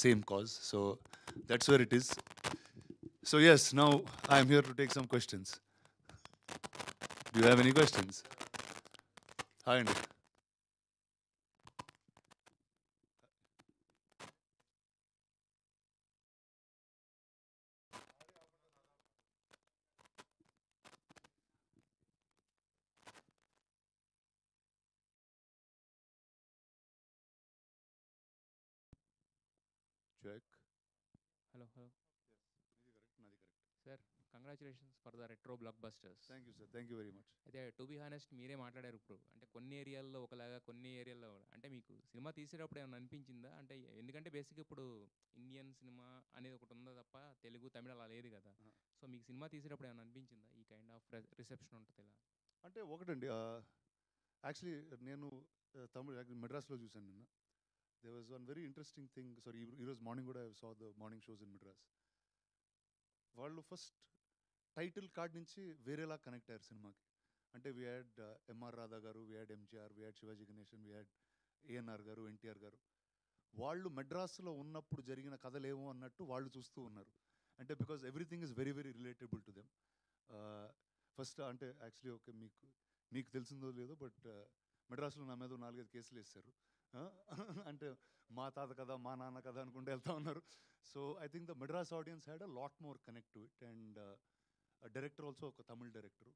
same cause. So that's where it is. So yes, now I am here to take some questions. Do you have any questions? Hi, Andy. Check. Hello, hello. Nadi correct, nadi correct. Sir, congratulations for the retro black busters. Thank you, sir. Thank you very much. అయితే to be honest మీరే మాట్లాడారు ఇప్పుడు. అంటే కొన్ని ఏరియాల్లో ఒకలాగా, కొన్ని ఏరియాల్లో అంటే మీకు సినిమా తీసేటప్పుడు ఏమైనా అనిపించిందా? అంటే ఎందుకంటే బేసిక్గా ఇప్పుడు ఇండియన్ సినిమా అనేది ఒకటి ఉందా తప్ప తెలుగు, తమిళ అలా లేదు కదా. సో మీకు సినిమా తీసేటప్పుడు ఏమైనా అనిపించిందా ఈ కైండ్ ఆఫ్ రిసెప్షన్ ఉంటుంది ఇలా? అంటే ఒకటండి, యాక్చువల్లీ నేను తమిళ మెడ్రాస్లో చూశాను నిన్న. They was one very interesting thing. Sorry, ఈరోజు మార్నింగ్ కూడా saw the morning shows in Madras. వాళ్ళు ఫస్ట్ టైటిల్ కార్డ్ నుంచి వేరేలా కనెక్ట్ అయ్యారు సినిమాకి. అంటే వీ హ్యాడ్ ఎంఆర్ రాధా గారు, we had MGR, we had Shivaji Ganesan, we had ANR గారు, ఎన్టీఆర్ గారు. వాళ్ళు మెడ్రాస్లో ఉన్నప్పుడు జరిగిన కథలేమో అన్నట్టు వాళ్ళు చూస్తూ ఉన్నారు. అంటే because everything is very very relatable to them. First అంటే యాక్చువల్లీ ఓకే, మీకు తెలిసిందో లేదో, బట్ మెడ్రాస్లో నా మీద 4-5 కేసులు వేస్తారు. అంటే మా తాత కదా, మా నాన్న కదా అనుకుంటూ వెళ్తా ఉన్నారు. So I think the Madras audience had a lot more connect to it. And director also ఒక తమిళ్ డైరెక్టరు.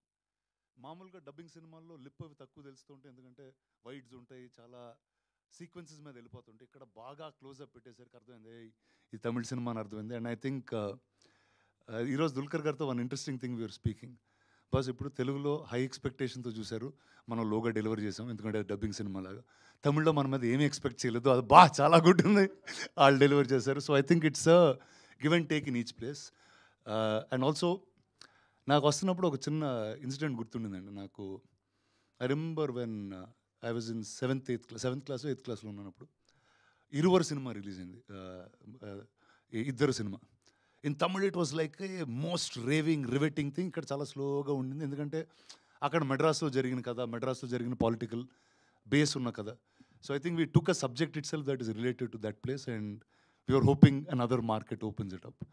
మామూలుగా డబ్బింగ్ సినిమాల్లో లిప్ అవి తక్కువ తెలుస్తుంటే, ఎందుకంటే వైడ్స్ ఉంటాయి, చాలా సీక్వెన్సెస్ మీద వెళ్ళిపోతుంటాయి. ఇక్కడ బాగా క్లోజ్అప్ పెట్టేసరికి అర్థమైంది ఈ తమిళ్ సినిమా అని అర్థమైంది. అండ్ ఐ థింక్ ఈరోజు దుల్కర్ గారితో one interesting thing we're speaking. Boss ఇప్పుడు తెలుగులో హై ఎక్స్పెక్టేషన్తో చూశారు, మనం లోగా డెలివరీ చేసాం, ఎందుకంటే డబ్బింగ్ సినిమా లాగా. తమిళ్లో మన మీద ఏమీ ఎక్స్పెక్ట్ చేయలేదు, అది చాలా గుడ్ ఉంది, వాళ్ళు డెలివరీ చేశారు. So I think it's give and take in each place. And also నాకు వస్తున్నప్పుడు ఒక చిన్న ఇన్సిడెంట్ గుర్తుండిందండి నాకు. I remember when I was in seventh class 8th క్లాస్లో ఉన్నప్పుడు ఇరువరు సినిమా రిలీజ్ అయింది. ఇద్దరు cinema in Tamil. It was like a most raving riveting thing. ఇక్కడ చాలా స్లోగా ఉండింది, ఎందుకంటే అక్కడ మెడ్రాస్లో జరిగిన కథ, మెడ్రాస్లో జరిగిన పొలిటికల్ బేస్ ఉన్న కథ. So I think we took a subject itself that is related to that place and we are hoping another market opens it up.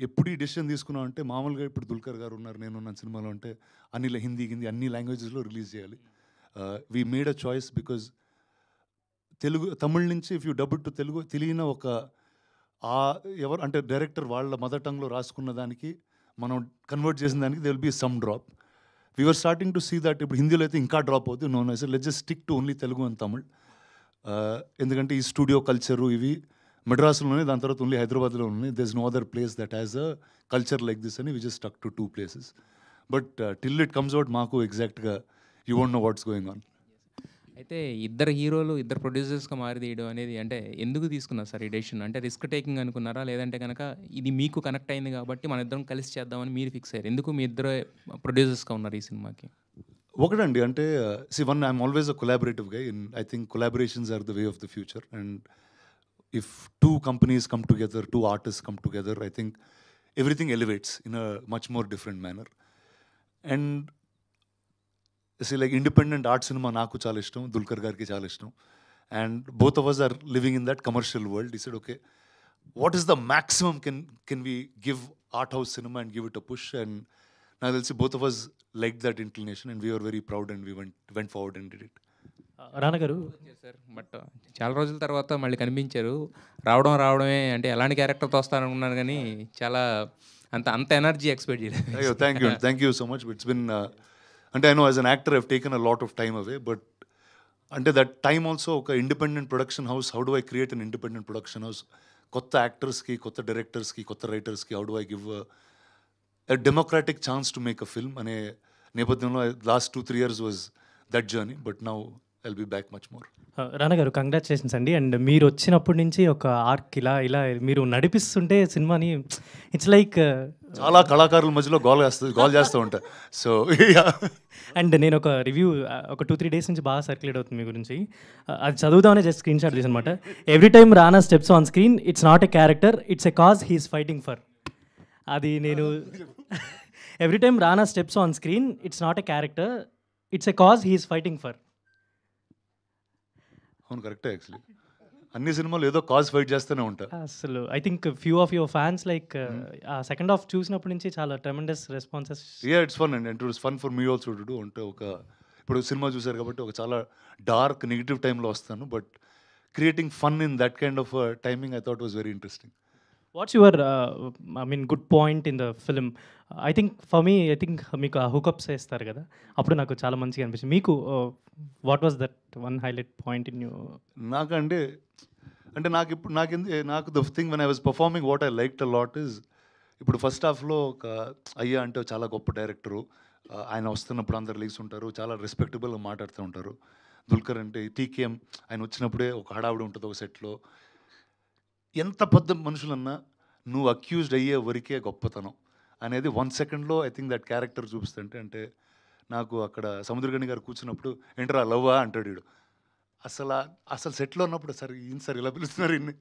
ఎప్పుడు ఈ డెసిషన్ తీసుకున్నాం అంటే, మామూలుగా ఇప్పుడు దుల్కర్ గారు ఉన్నారు, నేనున్న సినిమాలో అంటే అన్ని హిందీ అన్ని లాంగ్వేజెస్లో రిలీజ్ చేయాలి. We made a choice because Tamil నుంచి if you dub to Telugu తెలియని ఒక ఎవరు అంటే డైరెక్టర్ వాళ్ళ మదర్ టంగ్లో రాసుకున్న దానికి మనం కన్వర్ట్ చేసిన దానికి they will be some drop. We are starting to see that ఇప్పుడు హిందీలో అయితే ఇంకా డ్రాప్ అవుతుంది. No sir, let's just stick to only Telugu and Tamil. ఎందుకంటే ఈ స్టూడియో కల్చరు ఇవి మెడ్రాస్లోనే, దాని తర్వాత ఓన్లీ హైదరాబాద్లో ఉన్నాయి. There is no other place that has a culture like this అని we just stuck to 2 places. But till it comes out మాకు ఎగ్జాక్ట్గా you won't know what's going on. అయితే ఇద్దరు హీరోలు ఇద్దరు ప్రొడ్యూసర్స్గా మారి తీయడం అనేది అంటే ఎందుకు తీసుకున్నారు సార్ ఈ డెసిషన్? అంటే రిస్క్ టేకింగ్ అనుకున్నారా, లేదంటే కనుక ఇది మీకు కనెక్ట్ అయింది కాబట్టి మన ఇద్దరం కలిసి చేద్దామని మీరు ఫిక్స్ అయ్యారు? ఎందుకు మీ ఇద్దరు ప్రొడ్యూసర్స్గా ఉన్నారు ఈ సినిమాకి? ఒకటండి, అంటే I'm always a collaborative guy. I think collaborations are the way of the future. And if 2 companies come together, 2 artists come together, I think everything elevates in a much more different manner. And see, like independent art cinema naaku chaala ishtam, Dulkar gariki chaala ishtam, and both of us are living in that commercial world. He said, okay, what is the maximum can we give art house cinema and give it a push? And now they'll see both of us liked that inclination and we were very proud and we went forward and did it. Rana garu sir, but చాలా రోజుల తర్వాత మళ్ళీ కనిపించారు. రావడమే అంటే ఎలాంటి క్యారెక్టర్తో వస్తారనుకున్నారు, కానీ చాలా అంత ఎనర్జీ ఎక్స్పెక్ట్ చేయలేదు. అయ్యో, thank you so much. It's been అంటే I know as an actor I've taken a lot of time away, but అంటే దట్ టైమ్ ఆల్సో ఒక independent production house, how do I create an independent production house, కొత్త యాక్టర్స్కి, కొత్త డైరెక్టర్స్కి, కొత్త రైటర్స్కి how do I give a democratic chance to make a film అనే నేపథ్యంలో last 2-3 years was that journey. But now I'll be back much more. Rana garu congratulations అండి. And మీరు వచ్చినప్పటి నుంచి ఒక ఆర్క్ ఇలా మీరు నడిపిస్తుంటే సినిమాని ఇట్స్ లైక్ చాలా కళాకారుల మధ్యలో గోల్ చేస్తూ ఉంటా. సో అండ్ నేను ఒక రివ్యూ ఒక 2-3 days నుంచి బాగా సర్క్యులేట్ అవుతుంది మీ గురించి. అది చదువుదామనే జస్ట్ స్క్రీన్ షాట్ తీసి అనమాట. Every time Rana steps on screen it's not a character, it's a cause he's fighting for. అది నేను every time Rana steps on screen it's not a character, it's a cause he's fighting for. అవును, కరెక్టే actually. అన్ని సినిమాలు ఏదో cause fight చేస్తూనే ఉంటారు. అసలు I think few of your fans like ఆ సెకండ్ హాఫ్ చూసినప్పటి నుంచి చాలా tremendous responses. It's fun and it was fun for me also to do. అంటే ఒక ఇప్పుడు సినిమా చూసారు కాబట్టి ఒక చాలా డార్క్ నెగిటివ్ టైంలో వస్తాను, but creating fun in that kind of timing I thought was very interesting. What's your I mean good point in the film? I think for me I think మీకు ఆ హుకప్స్ వేస్తారు కదా, అప్పుడు నాకు చాలా మంచిగా అనిపించింది. మీకు what was that one highlight point in you? నాకంటే అంటే నాకు the thing when I was performing what I liked a lot is, ఇప్పుడు ఫస్ట్ హాఫ్లో ఒక అయ్యా అంటే చాలా గొప్ప డైరెక్టరు, ఆయన వస్తున్నప్పుడు అందరు లీగ్స్ ఉంటారు, చాలా రెస్పెక్టబుల్గా మాట్లాడుతూ ఉంటారు. దుల్కర్ అంటే టీకేఎం ఆయన వచ్చినప్పుడే ఒక హడావిడి ఉంటుంది ఒక సెట్లో. ఎంత పెద్ద మనుషులన్నా నువ్వు అక్యూజ్డ్ అయ్యే వరకే గొప్పతనం అనేది 1 సెకండ్లో ఐ థింక్ దట్ క్యారెక్టర్ చూపిస్తుంటే, అంటే నాకు అక్కడ సముద్రగని గారు కూర్చున్నప్పుడు ఏంటరా లవ్వా అంటాడు వీడు. అసలు సెట్లో ఉన్నప్పుడు సార్ ఈయన సార్ ఇలా పిలుస్తున్నారు ఇన్ని,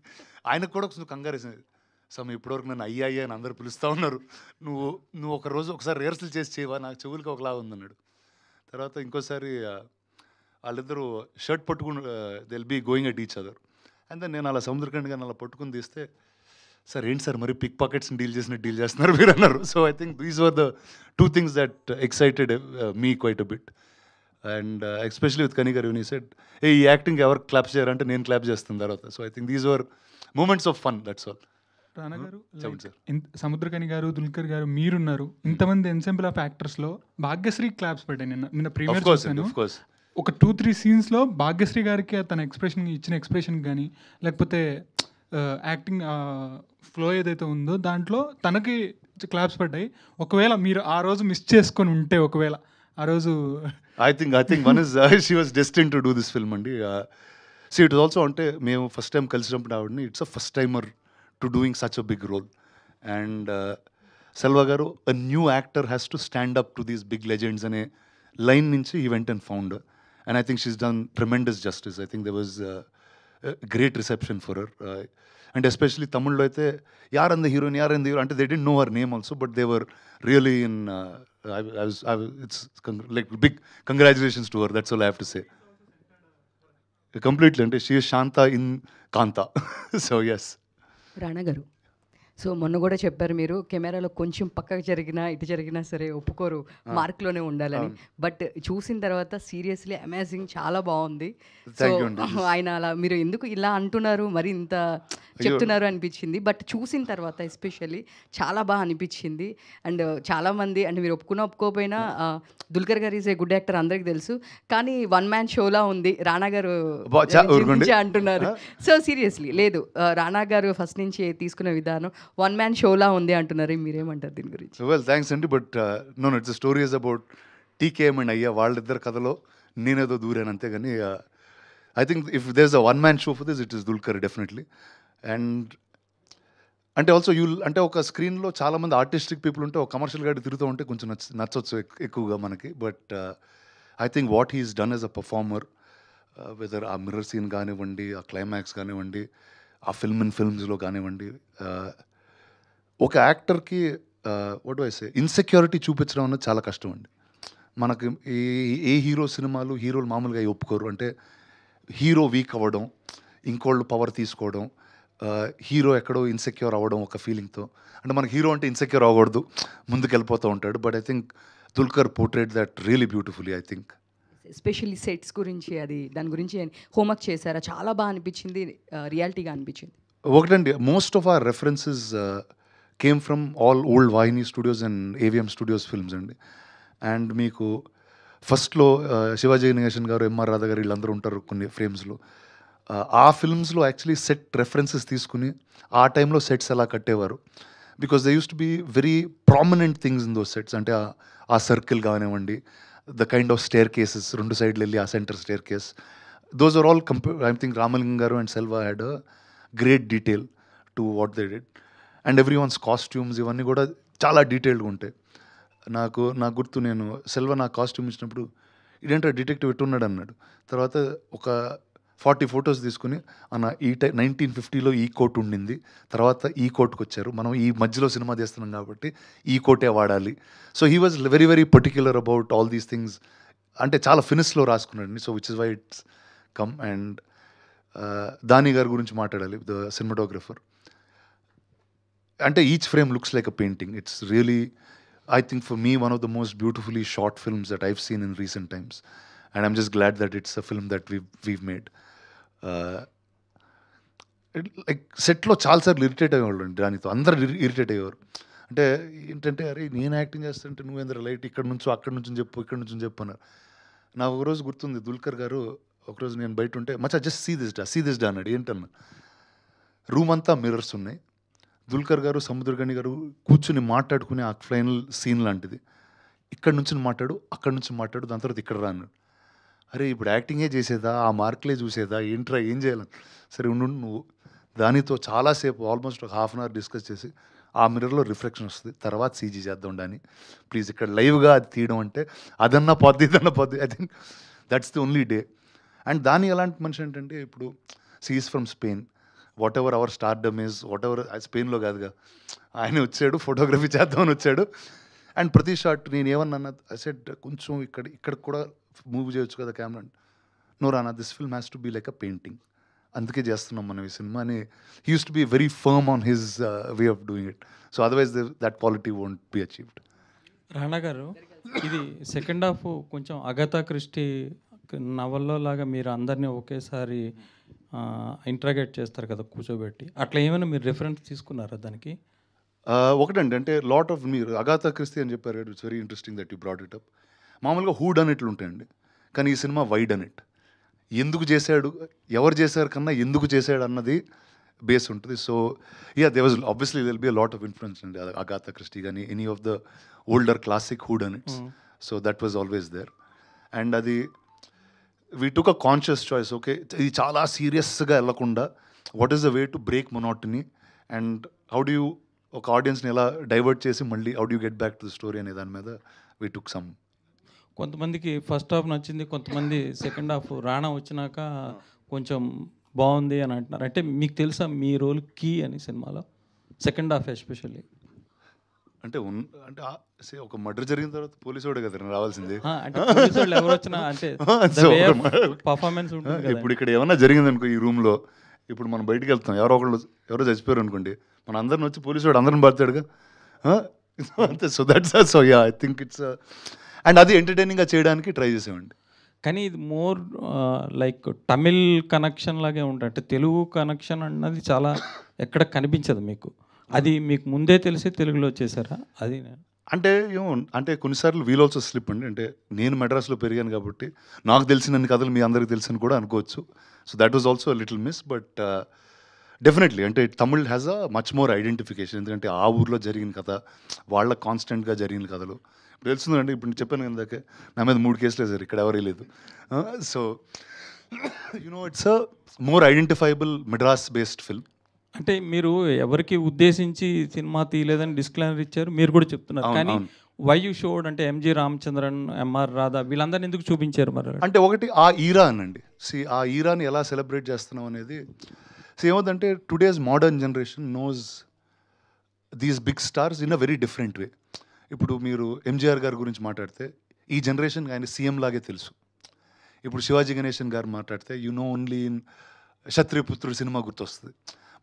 ఆయనకు కూడా కొంచెం కంగారేసింది. సమ్ ఇప్పటివరకు నన్ను అయ్యా అని అందరు పిలుస్తూ ఉన్నారు, నువ్వు ఒకసారి రిహర్సల్ చేసి చేయవా, నాకు చెవులకి ఒకలా ఉందన్నాడు. తర్వాత ఇంకోసారి వాళ్ళిద్దరూ షర్ట్ పట్టుకుని they'll be going at each other, and then నేను అలా సముద్రకండి గారిని అలా పట్టుకుని తీస్తే, సార్ ఏంటి సార్ మరి పిక్ పాకెట్స్ని డీల్ చేస్తున్నారు మీరు అన్నారు. So I think these were the 2 things that excited me quite a bit. And especially with Kani garu when he said, ఈ యాక్టింగ్ ఎవరు క్లాప్స్ చేయారంటే నేను క్లాప్ చేస్తాను తర్వాత. So I think these were moments of fun, that's all. Rana garu, Samuthirakani garu, Dulquer garu, మీరున్నారు, ఇంతమంది ensemble of యాక్టర్స్లో Bhagyashri claps పడ్డాయి. నిన్న ప్రీమియర్ చూసాను. ఒక 2-3 సీన్స్లో భాగ్యశ్రీ గారికి తన ఇచ్చిన ఎక్స్ప్రెషన్ కానీ, లేకపోతే యాక్టింగ్ ఫ్లో ఏదైతే ఉందో దాంట్లో తనకి క్లాప్స్ పడ్డాయి. ఒకవేళ మీరు ఆ రోజు మిస్ చేసుకొని ఉంటే, ఒకవేళ ఆ రోజు I think one is she was destined to do this film అండి. See, it was also అంటే మేము ఫస్ట్ టైం కలిసినప్పుడు ఆవిడని, it's a first timer to doing such a big role. And Selva garu, a new actor has to stand up to these big legends అనే line నుంచి ఈ went and found, and I think she's done tremendous justice. I think there was great reception for her. And especially తమిళ్లో అయితే యారంద heroine అంటే they didn't know her name also, but they were really in it's like big congratulations to her, that's all I have to say. Completely, and she is Shanta in Kanta. So yes. Rana గారు, so మొన్న కూడా చెప్పారు మీరు, కెమెరాలో కొంచెం పక్కకు జరిగినా ఇటు జరిగినా సరే ఒప్పుకోరు, మార్క్లోనే ఉండాలని. బట్ చూసిన తర్వాత సీరియస్లీ అమేజింగ్, చాలా బాగుంది. సో ఆయన అలా మీరు ఎందుకు ఇలా అంటున్నారు, మరి ఇంత చెప్తున్నారు అనిపించింది. బట్ చూసిన తర్వాత ఎస్పెషల్లీ చాలా బాగా అనిపించింది. అండ్ చాలామంది అంటే మీరు ఒప్పుకోకపోయినా దుల్కర్ గారు ఈజ్ ఏ గుడ్ యాక్టర్ అందరికి తెలుసు, కానీ వన్ మ్యాన్ షోలా ఉంది రాణా గారు అంటున్నారు. సో సీరియస్లీ లేదు, రాణా గారు ఫస్ట్ నుంచి తీసుకునే విధానం వన్ మ్యాన్ షోలా ఉంది అంటున్నారు, మీరేమంటారు దీని గురించి? వెల్ థ్యాంక్స్ అండి, but no it's story is about TKM and Ayya, వాళ్ళిద్దరు కథలో నేనేదో దూరాను అంతే. కానీ I think if there is a one man show for this, it is Dulquer definitely. And అంటే ఆల్సో అంటే ఒక స్క్రీన్లో చాలామంది ఆర్టిస్టిక్ పీపుల్ ఉంటే, ఒక కమర్షియల్ గాడి తిరుగుతూ ఉంటే కొంచెం నచ్చొచ్చు ఎక్కువగా మనకి. But I think what he's done as a performer, whether ఆ మిర్రర్ సీన్ కానివ్వండి, ఆ క్లైమాక్స్ కానివ్వండి, ఆ ఫిల్మ్స్లో కానివ్వండి, ఒక యాక్టర్కి what do I say insecurity చూపించడం అన్నది చాలా కష్టం అండి. మనకి ఏ హీరోలు మామూలుగా ఒప్పుకోరు. అంటే హీరో వీక్ అవ్వడం, ఇంకోళ్ళు పవర్ తీసుకోవడం, హీరో ఎక్కడో ఇన్సెక్యూర్ అవ్వడం ఒక ఫీలింగ్తో. అంటే మనకి హీరో అంటే ఇన్సెక్యూర్ అవ్వకూడదు, ముందుకు వెళ్ళిపోతూ ఉంటాడు. But I think Dulquer portrayed that really beautifully. I think especially sets గురించి, దాని గురించి హోంవర్క్ చేశారా? చాలా బాగా అనిపించింది, రియాలిటీగా అనిపించింది. ఒకటండి, most of our references came from all old Vauhini studios and AVM studios films అండి. అండ్ మీకు ఫస్ట్లో శివాజీ గణేశన్ గారు, ఎంఆర్ రాధా గారు వీళ్ళందరూ ఉంటారు కొన్ని ఫ్రేమ్స్లో. ఆ ఫిల్మ్స్లో యాక్చువల్లీ సెట్ రెఫరెన్సెస్ తీసుకుని ఆ టైంలో సెట్స్ ఎలా కట్టేవారు, because they used to be very prominent things in those sets. అంటే ఆ సర్కిల్ కానివ్వండి, the kind of staircases, 2 సైడ్లు వెళ్ళి ఆ centre staircase, those are all I think Ramalingam garu and Selva had a great detail to what they did. And every ones costumes ఇవన్నీ కూడా చాలా డీటెయిల్డ్గా ఉంటాయి. నాకు గుర్తు, నేను సెల్వా నా కాస్ట్యూమ్ ఇచ్చినప్పుడు ఇదేంటో డిటెక్టివ్ ఎట్టున్నాడు అన్నాడు. తర్వాత ఒక 40 ఫొటోస్ తీసుకుని, అన్న ఈ 1950లో ఈ కోట్ ఉండింది, తర్వాత ఈ కోట్కి వచ్చారు, మనం ఈ మధ్యలో సినిమా తీస్తున్నాం కాబట్టి ఈ కోటే వాడాలి. So he was very very particular about all these things. అంటే చాలా ఫినిష్లో రాసుకున్నాడు. So which is why it's come. And Dani గారి గురించి మాట్లాడాలి, ద సినిమాటోగ్రఫర్. అంటే each frame looks like a painting. It's really, I think for me, one of the most beautifully shot films that I've seen in recent times. And I'm just glad that it's a film that we've made. Like సెట్లో చాలాసార్లు irritate అయ్యేవాళ్ళు అండి దానితో, అందరు irritate అయ్యేవారు. అంటే ఏంటంటే, అరే నేను యాక్టింగ్ చేస్తుంటే నువ్వేంద్ర లైట్ ఇక్కడ నుంచో అక్కడ నుంచి చెప్పు ఇక్కడ నుంచి చెప్పు అన్నారు. నాకు ఒకరోజు గుర్తుంది, దుల్కర్ గారు ఒకరోజు నేను బయట ఉంటే, మచ్చా జస్ట్ సీ దిస్ డా అన్నాడు. ఏంటన్నా, రూమ్ అంతా మిర్రర్స్ ఉన్నాయి, దుల్కర్ గారు సముద్రగని గారు కూర్చుని మాట్లాడుకునే ఆ ఫైనల్ సీన్ లాంటిది. ఇక్కడ నుంచి మాట్లాడు, అక్కడ నుంచి మాట్లాడు, దాని తర్వాత ఇక్కడ రాను. అరే ఇప్పుడు యాక్టింగే చేసేదా, ఆ మార్కులే చూసేదా, ఏంట్రా ఏం చేయాలని. సరే ఉండు, నువ్వు దానితో చాలాసేపు ఆల్మోస్ట్ ఒక హాఫ్ అన్ అవర్ డిస్కస్ చేసి, ఆ మిర్రర్లో రిఫ్లెక్షన్ వస్తుంది, తర్వాత సీజీ చేద్దాం డాని ప్లీజ్, ఇక్కడ లైవ్గా అది తీయడం అంటే అదన్నా పోద్ది ఇదన్నా పోద్ది. I think that's the only day. And దాని ఎలాంటి మనిషి ఏంటంటే, ఇప్పుడు సీఈస్ from Spain, whatever our stardom is, whatever, స్పెయిన్లో కాదుగా, ఆయన వచ్చాడు ఫోటోగ్రఫీ చేద్దామని వచ్చాడు. అండ్ ప్రతి షాట్ నేను ఏమన్నా సెట్ కొంచెం ఇక్కడ కూడా మూవ్ చేయొచ్చు కదా camera. No Rana, this film has to be like a painting, అందుకే చేస్తున్నాం మనం ఈ సినిమా అని. He used to be very firm on his way of doing it. So otherwise that quality won't be achieved. Rana garu, ఇది సెకండ్ హాఫ్ కొంచెం Agatha Christie నవల్లో లాగా మీరు అందరినీ ఒకేసారి ఇంట్రాగేట్ చేస్తారు కదా కూర్చోబెట్టి, అట్లా ఏమైనా మీరు రిఫరెన్స్ తీసుకున్నారా దానికి? ఒకటండి, అంటే లాట్ ఆఫ్, మీరు అగాథా క్రిస్టీ అని చెప్పారు, it's very interesting that you brought it up. మామూలుగా హూ డన్ ఇట్లు ఉంటాయండి, కానీ ఈ సినిమా వై డన్ ఇట్, ఎందుకు చేశాడు, ఎవరు చేశారు కన్నా ఎందుకు చేశాడు అన్నది బేస్ ఉంటుంది. So they was obviously will be a lot of influence అండి అగాథా క్రిస్టీ కానీ any of the older classic whodunits. So that was always there. And అది we took a conscious choice. Okay, ఇది చాలా సీరియస్గా వెళ్ళకుండా what is the way to break monotony and how do you ఒక ఆడియన్స్ని ఎలా divert చేసి మళ్ళీ how do get back to the story అనే దాని మీద వీ టుక్ సమ్. కొంతమందికి ఫస్ట్ హాఫ్ నచ్చింది, కొంతమంది సెకండ్ హాఫ్ రాణా వచ్చినాక కొంచెం బాగుంది అని అంటున్నారు. అంటే మీకు తెలుసా మీ రోల్ కీ అని సినిమాలో, సెకండ్ హాఫ్ ఎస్పెషల్లీ? అంటే ఒక మర్డర్ జరిగిన తర్వాత పోలీసు వాడే కదా రావాల్సింది. అంటే పోలీసు వాళ్ళు ఎవరు వచ్చినా అంటే పర్ఫార్మెన్స్ ఉంటుంది. ఇప్పుడు ఇక్కడ ఏమన్నా జరిగింది అనుకో ఈ రూమ్లో, ఇప్పుడు మనం బయటికి వెళ్తాం, ఎవరో చచ్చిపోయారు అనుకోండి, మన అందరిని వచ్చి పోలీసు వాడు అందరిని పడతాడుగా. అంతే. So that's so yeah I think it's, and అది ఎంటర్టైనింగ్గా చేయడానికి ట్రై చేసామండి. కానీ ఇది మోర్ లైక్ తమిళ్ కనెక్షన్ లాగే ఉంటుంది, అంటే తెలుగు కనెక్షన్ అన్నది చాలా ఎక్కడ కనిపించదు మీకు. అది మీకు ముందే తెలిసి తెలుగులో చేశారా? అది అంటే అంటే కొన్నిసార్లు వీల్ ఆల్సో స్లిప్ అండి. అంటే నేను మెడ్రాస్లో పెరిగాను కాబట్టి నాకు తెలిసినన్ని కథలు మీ అందరికి తెలుసని కూడా అనుకోవచ్చు. So that was also little miss. But definitely అంటే Tamil has a much more identification. ఎందుకంటే ఆ ఊర్లో జరిగిన కథ, వాళ్ళ కాన్స్టెంట్గా జరిగిన కథలు ఇప్పుడు తెలుస్తుందండి. ఇప్పుడు చెప్పాను ఇందాకే, నా మీద 3 కేసులు వేసారు, ఇక్కడ ఎవరే లేదు. So it's a more identifiable Madras based film. అంటే మీరు ఎవరికి ఉద్దేశించి సినిమా తీయలేదని డిస్క్లైమర్ ఇచ్చారు, మీరు కూడా చెప్తున్నారు. కానీ వై యూ షోడ్ అంటే ఎంజి రామచంద్రన్, ఎంఆర్ రాధా వీళ్ళందరినీ ఎందుకు చూపించారు మరి? అంటే ఒకటి ఆ ఈరా అనండి. ఆ ఈరాని ఎలా సెలబ్రేట్ చేస్తున్నాం అనేది ఏమవుతుందంటే today's modern generation knows these big stars in a very different way. ఇప్పుడు మీరు ఎంజీఆర్ గారి గురించి మాట్లాడితే ఈ జనరేషన్ ఆయన సీఎం లాగే తెలుసు. ఇప్పుడు శివాజీ గణేశన్ గారు మాట్లాడితే ఓన్లీ ఇన్ క్షత్రియపుత్రుడు సినిమా గుర్తొస్తుంది.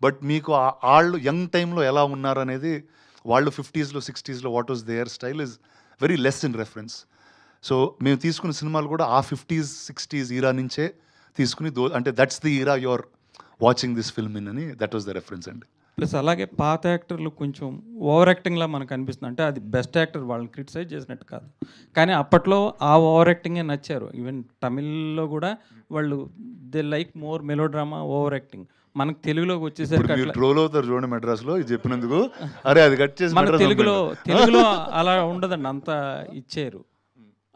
బట్ మీకు వాళ్ళు యంగ్ టైంలో ఎలా ఉన్నారు అనేది, వాళ్ళు 50s, 60s what was their style is very less in reference. So మేము తీసుకున్న సినిమాలు కూడా ఆ 50s, 60s ఈరా నుంచే తీసుకుని అంటే that's the era you're watching this film in అని, దట్ వాజ్ ద రెఫరెన్స్ అండి. ప్లస్ అలాగే పాత యాక్టర్లు కొంచెం ఓవర్ యాక్టింగ్లా మనకు అనిపిస్తుంది. అంటే అది బెస్ట్ యాక్టర్, వాళ్ళని క్రిటిసైజ్ చేసినట్టు కాదు, కానీ అప్పట్లో ఆ ఓవర్ యాక్టింగే నచ్చారు. ఈవెన్ తమిళ్లో కూడా వాళ్ళు they like more melodrama, over acting. మనకు తెలుగులోకి వచ్చేసరికి ట్రోల్ అవుతారు చూడండి మెడ్రాస్లో ఇది చెప్పినందుకు. అరే అది కట్ చేసి మన తెలుగులో అలా ఉండదండి, అంత ఇచ్చారు.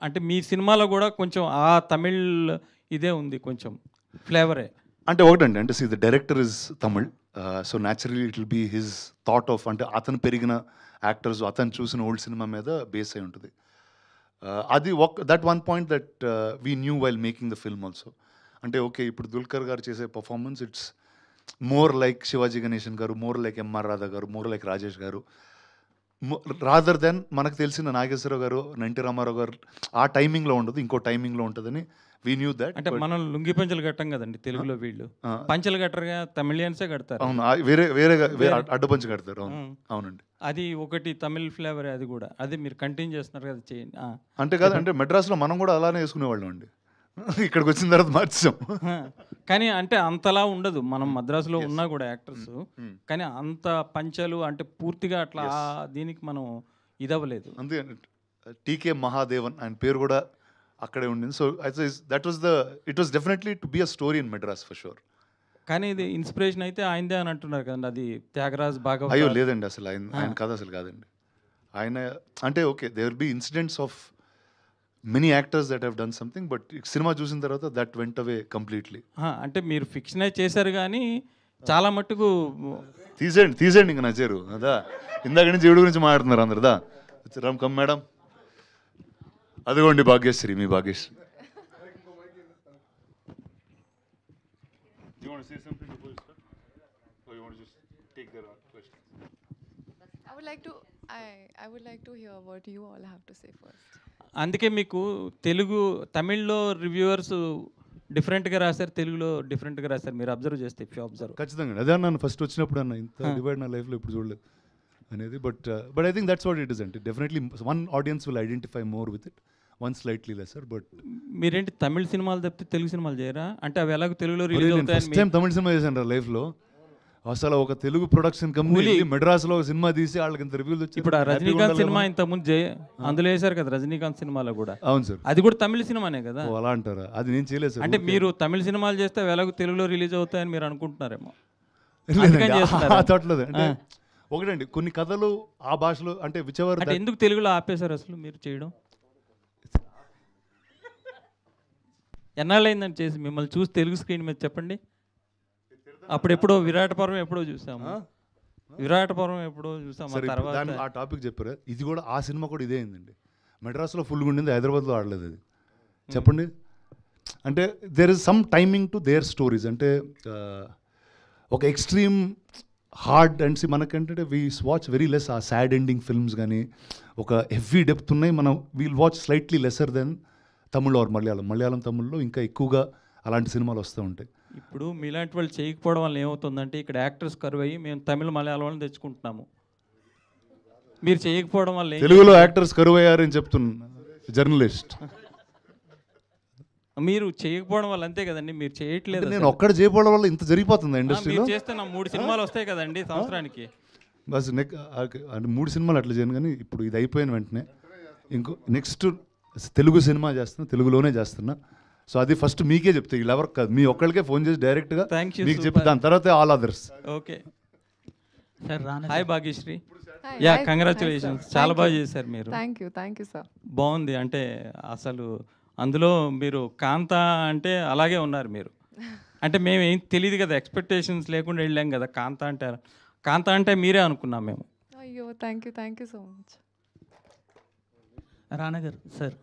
అంటే మీ సినిమాలో కూడా కొంచెం ఆ తమిళ్ ఇదే ఉంది, కొంచెం ఫ్లేవరే. అంటే ఒకటండి, అంటే the director is Tamil, so naturally it will be his thought of, అంటే అతను పెరిగిన యాక్టర్స్, అతను చూసిన ఓల్డ్ సినిమా మీద బేస్ అయి ఉంటుంది. అది that one point that we knew while making the film also. అంటే ఓకే, ఇప్పుడు దుల్కర్ గారు చేసే performance it's more like Shivaji Ganesan గారు, మోర్ లైక్ ఎంఆర్ రాధా గారు, మోర్ లైక్ రాజేష్ గారు, రాదర్ దెన్ మనకు తెలిసిన నాగేశ్వరరావు గారు, ఎన్టీ రామారావు గారు ఆ టైమింగ్లో ఉండదు, ఇంకో టైమింగ్లో ఉంటుందని వీ న్యూ దట్. అంటే మనం లుంగి పంచలు కట్టం కదండి తెలుగులో, వీళ్ళు పంచలు కట్టరుగా, తమిళియన్సే కడతారు. అవును, వేరేగా అడ్డపంచి కడతారు. అవును, అవునండి. అది ఒకటి తమిళ్ ఫ్లేవర్, అది కూడా అది మీరు కంటిన్యూ చేస్తున్నారు కదా, చేయండి. అంటే కాదు, అంటే మెడ్రాస్లో మనం కూడా అలానే వేసుకునేవాళ్ళం అండి, ఇక్కడికి వచ్చిన తర్వాత మార్చాం. కానీ అంటే అంతలా ఉండదు, మనం మద్రాసులో ఉన్నా కూడా యాక్టర్స్, కానీ అంత పంచలు అంటే పూర్తిగా అట్లా దీనికి మనం ఇదవ్వలేదు. అంతే, టీకే మహాదేవన్ ఆయన పేరు కూడా అక్కడే ఉండింది. So it was definitely to be a story in Madras for sure. కానీ ఇది ఇన్స్పిరేషన్ అయితే ఆయనదే అని అంటున్నారు కదండి, అది త్యాగరాజ్ భాగవత. అయ్యో లేదండి, అసలు ఆయన కథ అసలు కాదండి. ఆయన అంటే okay, they will be incidents of many actors that have done something, but cinema చూసిన తర్వాత దట్ వెంట్ అవే కంప్లీట్లీ. అంటే మీరు ఫిక్షనైజ్ చేశారు కానీ చాలా మట్టుకు తీసేయండి ఇంకా నచ్చారు అదా. ఇందాక నుంచి జీవుడి గురించి మాట్లాడుతున్నారు అందరుదా. రామ్ కమ్ మేడం, అదిగోండి భాగ్యశ్రీ, మీ Bhagyashree. I would like to hear what you all have to say first. అందుకే మీకు తెలుగు తమిళ్లో రివ్యూవర్స్ డిఫరెంట్గా రాశారు, తెలుగులో డిఫరెంట్గా రాశారు, మీరు అబ్జర్వ్ చేస్తే. ఖచ్చితంగా అదే అన్నాను ఫస్ట్ వచ్చినప్పుడు, అన్న ఇంత డివైడ్ నా లైఫ్లో ఇప్పుడు చూడలేదు అనేది. But I think that's what it is. అంటే definitely one audience will identify more with it, one slightly lesser. But మీరేంటి తమిళ సినిమాలు తప్పితే తెలుగు సినిమాలు చేయరా? అంటే అవి ఎలాగో తెలుగులో రిలీజ్ అవుతాయి. ఫస్ట్ టైం తమిళ సినిమా చేశాను రా లైఫ్లో. అసలు ఒక తెలుగు ప్రొడక్షన్ కంపెనీ మెడ్రాస్లో ఒక సినిమా తీసి వాళ్ళకి ఇంత రివ్యూలు వచ్చి. ఇప్పుడు ఆ రజనీకాంత్ సినిమా ఇంతకుముందు అందులో వేశారు కదా, రజనీకాంత్ సినిమాలో కూడా. అవును సార్, అది కూడా తమిళ సినిమానే కదా. అలా అంటారా? అది నేను చేయలేదు సార్. అంటే మీరు తమిళ సినిమాలు చేస్తే అవి ఎలాగో తెలుగులో రిలీజ్ అవుతాయని మీరు అనుకుంటున్నారేమో. అట్లేదు అంటే ఒకటండి, కొన్ని కథలు ఆ భాషలో అంటే విచవర్. అంటే ఎందుకు తెలుగులో ఆపేశారు అసలు మీరు చేయడం? ఎన్నాళ్ళైందని చేసి మిమ్మల్ని చూసి తెలుగు స్క్రీన్ మీద చెప్పండి. అప్పుడు ఎప్పుడో విరాట పర్వం ఎప్పుడో చూసాము, విరాట పర్వం ఎప్పుడో చూసాము. తర్వాత ఆ టాపిక్ చెప్పారు, ఇది కూడా ఆ సినిమా కూడా ఇదే అయిందండి. మెడ్రాస్లో ఫుల్గా ఉండింది, హైదరాబాద్లో ఆడలేదు అది. చెప్పండి, అంటే there is some timing to their stories. అంటే ఒక ఎక్స్ట్రీమ్ హార్డ్ అండ్ మనకంటే వీ వాచ్ వెరీ లెస్ ఆ సాడ్ ఎండింగ్ ఫిల్మ్స్, కానీ ఒక హెవీ డెప్త్ ఉన్నాయి. మనం we'll watch slightly lesser than Tamil or Malayalam తమిళ్లో ఇంకా ఎక్కువగా అలాంటి సినిమాలు వస్తూ ఉంటాయి. ఇప్పుడు మీలాంటి వాళ్ళు చేయకపోవడం వల్ల ఏమవుతుందంటే ఇక్కడ యాక్టర్స్ కరువు అయ్యి మేము తమిళ మలయాళం వాళ్ళని తెచ్చుకుంటున్నాము. మీరు చేయకపోవడం వల్ల తెలుగులో యాక్టర్స్ కరువు అయ్యారని చెప్తున్నా జర్నలిస్ట్. మీరు చేయకపోవడం వల్ల అంతే కదండి, మీరు చేయట్లేదు. నేను ఒక్కడ చేయకపోవడం వల్ల ఇంత జరిగిపోతుంది ఇండస్ట్రీలో. చేస్తే నా 3 సినిమాలు వస్తాయి కదండి సంవత్సరానికి. బస్ అంటే 3 సినిమాలు అట్లా చేయను, కానీ ఇప్పుడు ఇది అయిపోయిన వెంటనే ఇంకో నెక్స్ట్ తెలుగు సినిమా చేస్తున్నా, తెలుగులోనే చేస్తున్నా. సో అది ఫస్ట్ మీకే చెప్తే, వీళ్ళు ఎవరికి కాదు, మీ ఒక్కరికే ఫోన్ చేసి డైరెక్ట్గా మీకు చెప్పి దాని తర్వాత all others. Okay sir. Hi Bhagyashri. Yeah, congratulations, చాలా బాగా చేశారు మీరు. Thank you sir. బాగుంది. అంటే అసలు అందులో మీరు కాంత అంటే అలాగే ఉన్నారు మీరు. అంటే మేము ఏం తెలియదు కదా, ఎక్స్పెక్టేషన్స్ లేకుండా వెళ్ళాం కదా. కాంత అంటే మీరే అనుకున్నాం మేము. అయ్యో thank you so much. Rana garu sir,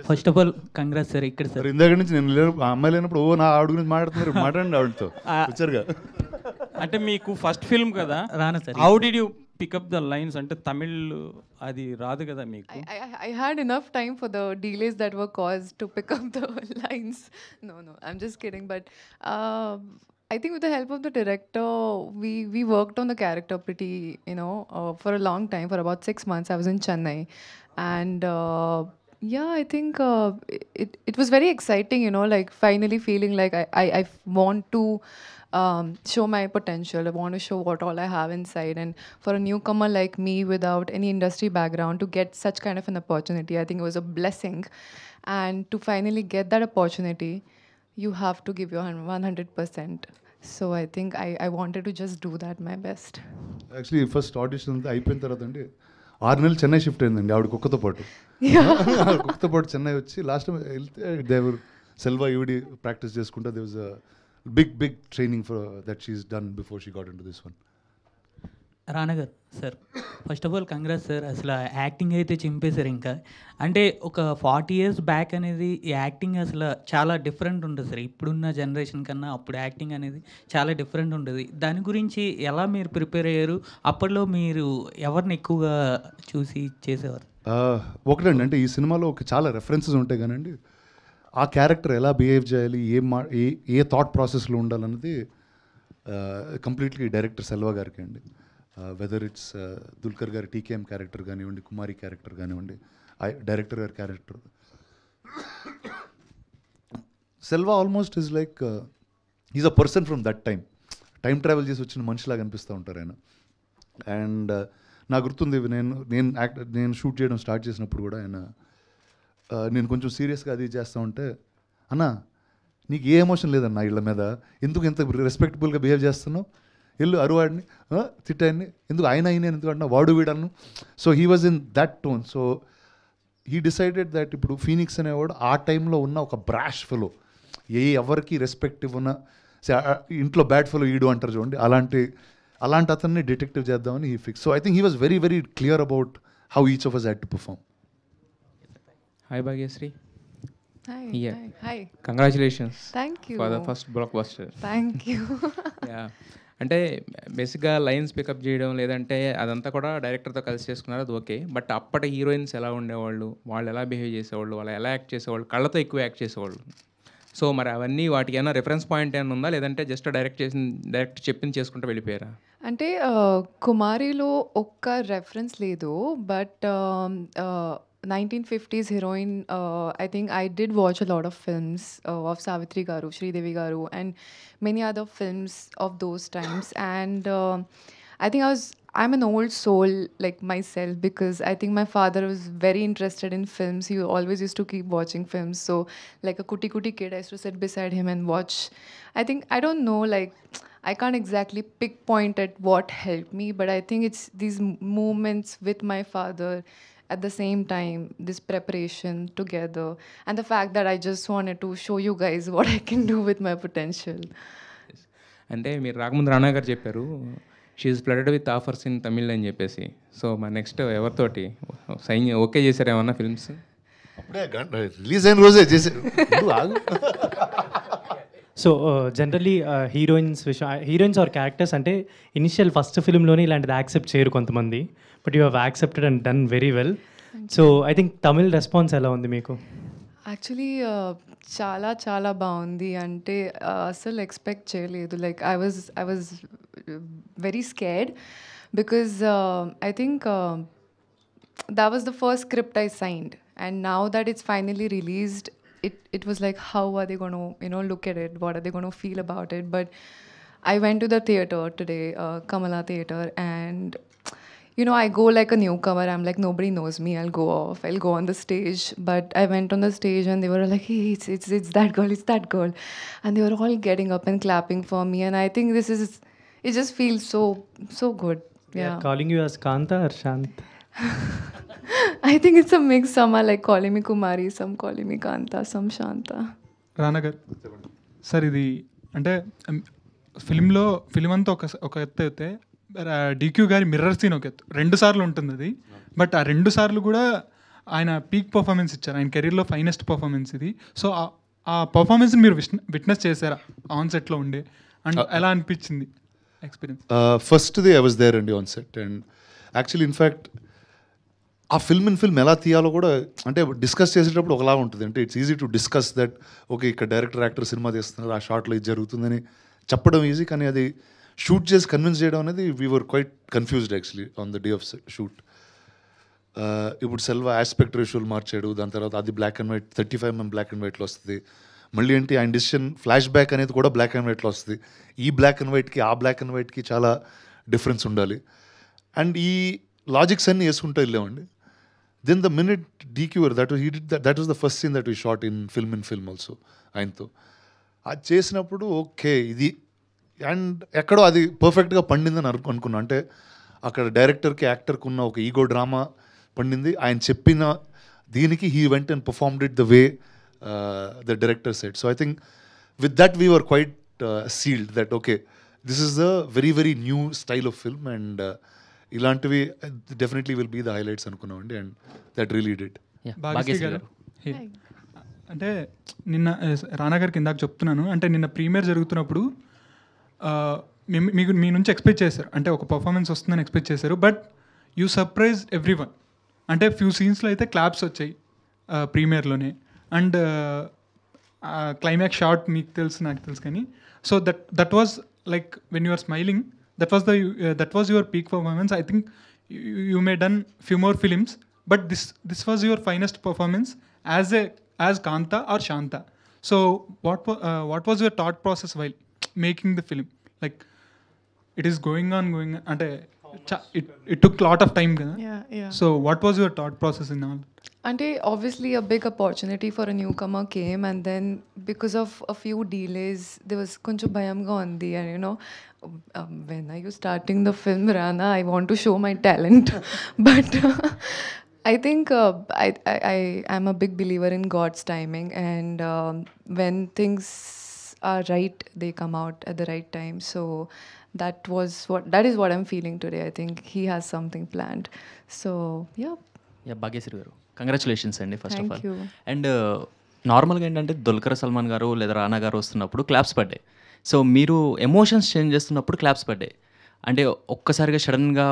first of all congrats sir. ఇక్కడ సార్ ఇందాక నుంచి నేను అమ్మాయి లేనప్పుడు నా ఆవిడ గురించి మాట్లాడుతున్నారు, మాట్లాడండి ఆవిడతో వచ్చారుగా. అంటే మీకు ఫస్ట్ ఫిల్మ్ కదా రానా sir, how did you pick up the lines? అంటే తమిళ్ అది రాదు కదా మీకు. I had enough time for the delays that were caused to pick up the lines. No, I'm just kidding. But I think with the help of the director, we worked on the character pretty, for a long time. For about 6 months, I was in Chennai. And yeah, I think it was very exciting, like finally feeling like I want to show my potential. I want to show what all I have inside. And for a newcomer like me without any industry background to get such kind of an opportunity, I think it was a blessing. And to finally get that opportunity, you have to give your 100%. So I think I wanted to just do that my best. Actually, first audition అంతా అయిపోయిన తర్వాత అండి 6 నెలలు Chennai shift అయిందండి ఆవిడ కుక్కతో పాటు. కుక్కతో పాటు చెన్నై వచ్చి లాస్ట్ టైం వెళ్తే దేవర్ సెల్వా ఈవిడి ప్రాక్టీస్ చేసుకుంటా. They was big training for that she is done before she got into this one. Rana garu sir, first of all congrats sir. అసలు యాక్టింగ్ అయితే చింపేశారు. ఇంకా అంటే ఒక 40 years బ్యాక్ అనేది ఈ యాక్టింగ్ అసలు చాలా డిఫరెంట్ ఉంటుంది సార్. ఇప్పుడున్న జనరేషన్ కన్నా అప్పుడు యాక్టింగ్ అనేది చాలా డిఫరెంట్ ఉంటుంది. దాని గురించి ఎలా మీరు ప్రిపేర్ అయ్యారు? అప్పట్లో మీరు ఎవరిని ఎక్కువగా చూసి చేసేవారు? ఒకటండి, అంటే ఈ సినిమాలో చాలా రెఫరెన్సెస్ ఉంటాయి కానండి, ఆ క్యారెక్టర్ ఎలా బిహేవ్ చేయాలి, ఏ థాట్ ప్రాసెస్లో ఉండాలన్నది కంప్లీట్లీ డైరెక్టర్ సెల్వా గారికి అండి. వెదర్ ఇట్స్ దుల్కర్ గారి టీకేఎం క్యారెక్టర్ కానివ్వండి, కుమారి క్యారెక్టర్ కానివ్వండి, డైరెక్టర్ గారి character, Selva almost is like is a person from that time travel చేసి వచ్చిన మనిషిలాగా అనిపిస్తూ ఉంటారు ఆయన. అండ్ నాకు గుర్తుంది, నేను షూట్ చేయడం స్టార్ట్ చేసినప్పుడు కూడా ఆయన నేను కొంచెం సీరియస్గా అది చేస్తూ ఉంటే, అన్నా నీకు ఏ ఎమోషన్ లేదన్నా వీళ్ళ మీద, ఎందుకు ఇంత రెస్పెక్టబుల్గా బిహేవ్ చేస్తున్నావు, వెళ్ళు అరువాడిని తిట్టాడిని, ఎందుకు ఆయన ఎందుకు అన్నా, వాడు వీడను. So he was in that tone. So he decided that ఇప్పుడు ఫీనిక్స్ అనేవాడు ఆ టైంలో ఉన్న ఒక బ్రాష్ ఫెలో, ఎవరికి రెస్పెక్ట్ ఇవ్వన, ఇంట్లో బ్యాడ్ ఫెలో ఈడు అంటారు చూడండి, అలాంటి అతన్ని డిటెక్టివ్ చేద్దామని he fix. So I think he was very very clear about how each of us had to perform. Hi Bhagyasri. Hi. Yeah. Hi. Congratulations. Thank you. For the first blockbuster. Thank you. Yeah. అంటే బేసిక్గా lines pickup చేయడం లేదంటే అదంతా కూడా డైరెక్టర్తో కలిసి చేసుకున్నారు, అది okay. But అప్పటి హీరోయిన్స్ ఎలా ఉండేవాళ్ళు, వాళ్ళు ఎలా బిహేవ్ చేసేవాళ్ళు, వాళ్ళు ఎలా యాక్ట్ చేసేవాళ్ళు, కళ్ళతో ఎక్కువ యాక్ట్ చేసేవాళ్ళు. సో మరి అవన్నీ వాటికి ఏమైనా రిఫరెన్స్ పాయింట్ ఏమైనా ఉందా, లేదంటే జస్ట్ డైరెక్ట్ చెప్పింది చేసుకుంటూ వెళ్ళిపోయారా? అంటే కుమారిలో ఒక్క రెఫరెన్స్ లేదు, but 1950s heroine, I think I did watch a lot of films of Savitri Garu, Sridevi Garu, and many other films of those times. And I think I'm an old soul like myself, because I think my father was very interested in films. He always used to keep watching films. So like a kuti kid, I used to sit beside him and watch. I don't know, like I can't exactly pinpoint at what helped me, but I think it's these moments with my father at the same time, this preparation together, and the fact that I just wanted to show you guys what I can do with my potential. అంటే మీరు రాకముందు రానా గారు చెప్పారు she's flooded with offers in Tamil అని చెప్పేసి. So మా next ఎవరితోటి sign okay చేశారు ఏమన్నా ఫిల్మ్స్? అప్పుడే రిలీజ్ అయిన రోజే చేశారు. So generally heroines or characters అంటే ఇనిషియల్ ఫస్ట్ ఫిల్మ్లోనే ఇలాంటిది యాక్సెప్ట్ చేయరు కొంతమంది, but you have accepted and done very well. So I think Tamil response ఎలా ఉంది మీకు? యాక్చువల్లీ చాలా చాలా బాగుంది. అంటే అసలు ఎక్స్పెక్ట్ చేయలేదు. Like I was very scared, because I think that was the first script I signed, and now that it's finally released, it was like, how are they going to look at it, what are they going to feel about it? But I went to the theater today, Kamala Theater, and I go like a newcomer. I'm like, nobody knows me, I'll go on the stage. But I went on the stage and they were like, hey, it's that girl, and they were all getting up and clapping for me, and I think it just feels so good. Yeah, calling you as Kanta or Shant? I think it's a mix. Some are like calling me Kumari, some calling me Kanta, some Shanta. Rana garu sir, ఇది అంటే film అంతా ఒక ఎత్తు అయితే DQ గారి mirror scene ఒక ఎత్తు, 2 సార్లు ఉంటుంది అది. బట్ ఆ 2 సార్లు కూడా ఆయన పీక్ పర్ఫార్మెన్స్ ఇచ్చారు, ఆయన కెరీర్లో ఫైనెస్ట్ పర్ఫార్మెన్స్ ఇది. సో ఆ పర్ఫార్మెన్స్ మీరు విట్నెస్ చేశారా ఆన్ సెట్లో ఉండే, అండ్ ఎలా అనిపించింది ఎక్స్పీరియన్స్? ఫస్ట్ది ఐ వాజ్ దేర్ అండి on set. And actually in fact ఆ ఫిల్మ్ ఎలా తీయాలో కూడా అంటే డిస్కస్ చేసేటప్పుడు ఒకలా ఉంటుంది. అంటే it's easy to discuss that okay ఇక్కడ డైరెక్టర్ యాక్టర్ సినిమా తీస్తున్నారు, ఆ షార్ట్లో ఇది జరుగుతుందని చెప్పడం ఈజీ, కానీ అది షూట్ చేసి కన్విన్స్ చేయడం అనేది we were quite confused actually on the day of shoot. ఇప్పుడు సెల్వా ఆస్పెక్ట్ రేషియోలు మార్చాడు, దాని తర్వాత అది black and white 35mm black and వైట్లో వస్తుంది. మళ్ళీ ఏంటి ఆయన డిసిషన్ ఫ్లాష్ బ్యాక్ అనేది కూడా బ్లాక్ అండ్ వైట్లో వస్తుంది. ఈ బ్లాక్ అండ్ వైట్కి ఆ బ్లాక్ అండ్ వైట్కి చాలా డిఫరెన్స్ ఉండాలి. అండ్ ఈ లాజిక్స్ అన్నీ వేసుకుంటూ వెళ్ళామండి. దెన్ ద మినిట్ డీక్యూర్ that was the first scene that we shot in film also ఆయనతో. అది చేసినప్పుడు ఓకే ఇది అండ్ ఎక్కడో అది పర్ఫెక్ట్గా పండిందని అనుకున్నా. అంటే అక్కడ డైరెక్టర్కి యాక్టర్కి ఉన్న ఒక ఈగో డ్రామా పండింది. ఆయన చెప్పిన దీనికి he went and performed it the way the director said. So I think with that we were quite sealed that okay this is the very very new style of film and ఇలాంటివి definitely will be the highlights అనుకున్నామండి. And that really did. Bhagyashree garu, అంటే నిన్న రానా గారికి ఇందాక చెప్తున్నాను, అంటే నిన్న premier జరుగుతున్నప్పుడు మీకు మీ నుంచి ఎక్స్పెక్ట్ చేశారు, అంటే ఒక పర్ఫార్మెన్స్ వస్తుందని ఎక్స్పెక్ట్ చేశారు, but you surprise every one. అంటే ఫ్యూ సీన్స్లో అయితే క్లాప్స్ వచ్చాయి ప్రీమియర్లోనే, అండ్ క్లైమాక్స్ షాట్ మీకు తెలుసు నాకు తెలుసు కానీ so that was like when you are smiling that was your peak performance. I think you may done few more films but this was your finest performance as Kaantha or Shantha. So what was your thought process while making the film? Like it is going on అంటే it took lot of time kada. Yeah. So what was your thought process in all? Ante obviously a big opportunity for a newcomer came, and then because of a few delays there was koncham bhayam ga undi, and you know when are you starting the film, Rana? I want to show my talent. But I think I'm a big believer in God's timing, and when things are right they come out at the right time. So that is what I'm feeling today. I think he has something planned. So yeah. Bhagyashri garu congratulations అండి first of all. Thank you. And నార్మల్గా ఏంటంటే దుల్కర్ సల్మాన్ గారు లేదా రానా గారు వస్తున్నప్పుడు claps పడ్డాయి. So మీరు emotions change చేస్తున్నప్పుడు క్లాప్స్ పడ్డాయి. అంటే ఒక్కసారిగా సడన్గా